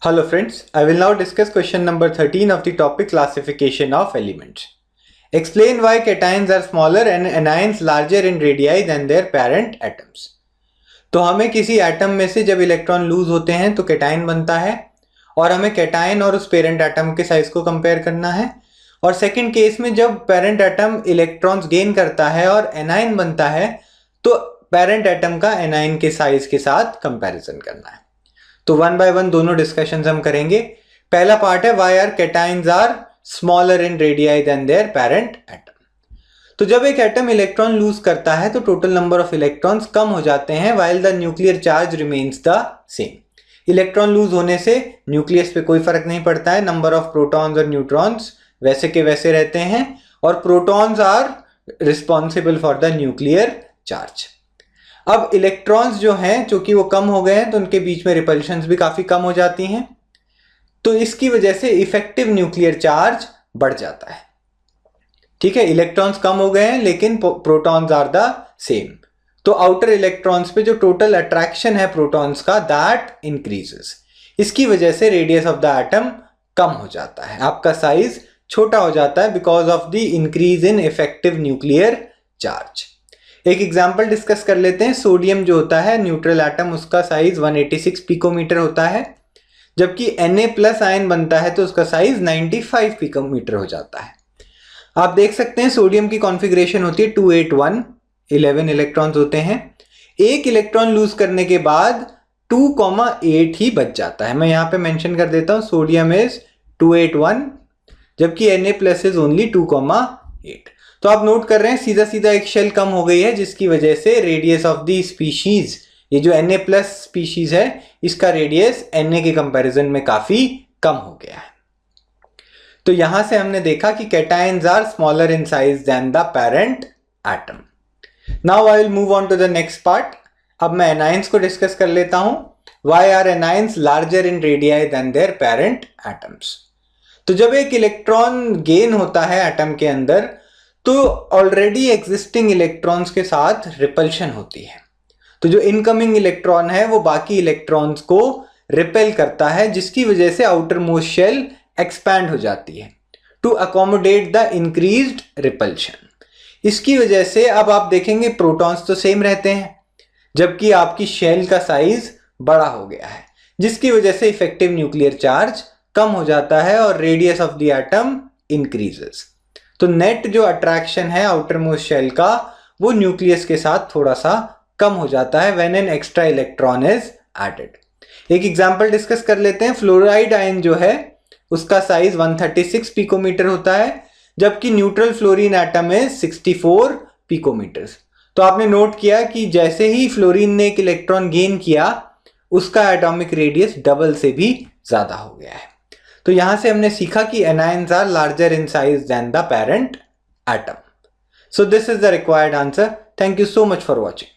Hello friends, I will now discuss question number 13 of the topic classification of elements. Explain why cations are smaller and anions larger in radii than their parent atoms. तो हमें किसी atom में से जब electron lose होते हैं तो cation बनता है और हमें कैटायन और उस पेरेंट एटम के साइज को कंपेयर करना है। और सेकंड केस में जब पेरेंट एटम इलेक्ट्रॉन्स गेन करता है और एनायन बनता है तो पेरेंट एटम का एनायन के साइज के साथ कंपैरिजन करना है। तो वन बाय वन दोनों डिस्कशंस हम करेंगे। पहला पार्ट है why are cations are smaller in radii than their parent atom. तो जब एक एटम इलेक्ट्रॉन लूज करता है तो टोटल नंबर ऑफ इलेक्ट्रॉन्स कम हो जाते हैं while the nuclear charge remains the same. Electron lose होने से न्यूक्लियस पे कोई फर्क नहीं पड़ता है, नंबर ऑफ प्रोटॉन्स और न्यूट्रॉन्स वैसे के वैसे रहते हैं और protons are responsible for the nuclear charge. अब इलेक्ट्रॉन्स जो हैं क्योंकि वो कम हो गए हैं तो उनके बीच में रिपल्शंस भी काफी कम हो जाती हैं, तो इसकी वजह से इफेक्टिव न्यूक्लियर चार्ज बढ़ जाता है। ठीक है, इलेक्ट्रॉन्स कम हो गए हैं लेकिन प्रोटॉन्स आर द सेम, तो आउटर इलेक्ट्रॉन्स पे जो टोटल अट्रैक्शन है प्रोटॉन्स का दैट इंक्रीजेस। इसकी वजह से रेडियस ऑफ द एटम कम हो जाता है, आपका साइज छोटा हो जाता है because of the increase in effective nuclear charge. एक एग्जांपल डिस्कस कर लेते हैं। सोडियम जो होता है न्यूट्रल एटम, उसका साइज 186 पिकोमीटर होता है, जबकि Na+ आयन बनता है तो उसका साइज 95 पिकोमीटर हो जाता है। आप देख सकते हैं सोडियम की कॉन्फ़िगरेशन होती है 281, 11 इलेक्ट्रॉन्स होते हैं। एक इलेक्ट्रॉन लूज करने के बाद 2,8 ही बच जाता है। मैं यहाँ पे मेंशन कर देता हूँ सोडियम इज 281 जबकि Na+ इज ओनली 2,8। तो आप नोट कर रहे हैं सीधा सीधा एक शेल कम हो गई है जिसकी वजह से रेडियस ऑफ द स्पीशीज, ये जो Na+ स्पीशीज है इसका रेडियस Na के कंपैरिजन में काफी कम हो गया है। तो यहां से हमने देखा कि cations are smaller in size than the parent atom. Now I will move on to the next part. अब मैं एनायंस को डिस्कस कर लेता हूं। Why are anions larger in radii than their parent atoms. तो जब एक इलेक्ट्रॉन गेन होता है एटम के अंदर तो ऑलरेडी एग्जिस्टिंग इलेक्ट्रॉन्स के साथ रिपल्शन होती है, तो जो इनकमिंग इलेक्ट्रॉन है वो बाकी इलेक्ट्रॉन्स को रिपेल करता है जिसकी वजह से आउटर मोस्ट शेल एक्सपैंड हो जाती है to accommodate the increased repulsion. इसकी वजह से अब आप देखेंगे प्रोटॉन्स तो सेम रहते हैं जबकि आपकी शेल का साइज बड़ा हो गया है जिसकी वजह से इफेक्टिव न्यूक्लियर चार्ज कम हो जाता है और radius of the atom increases. तो नेट जो अट्रैक्शन है आउटर मोस्ट शेल का वो न्यूक्लियस के साथ थोड़ा सा कम हो जाता है when an extra electron is added. एक एग्जांपल डिस्कस कर लेते हैं। फ्लोराइड आयन जो है उसका साइज 136 पिकोमीटर होता है जबकि न्यूट्रल फ्लोरीन एटम है 64 पिकोमीटर्स। तो आपने नोट किया कि जैसे ही फ्लोरीन ने एक इलेक्ट्रॉन गेन किया उसका एटॉमिक रेडियस डबल से भी ज्यादा हो गया है। तो यहां से हमने सीखा कि anions are larger in size than the parent atom. So this is the required answer. Thank you so much for watching.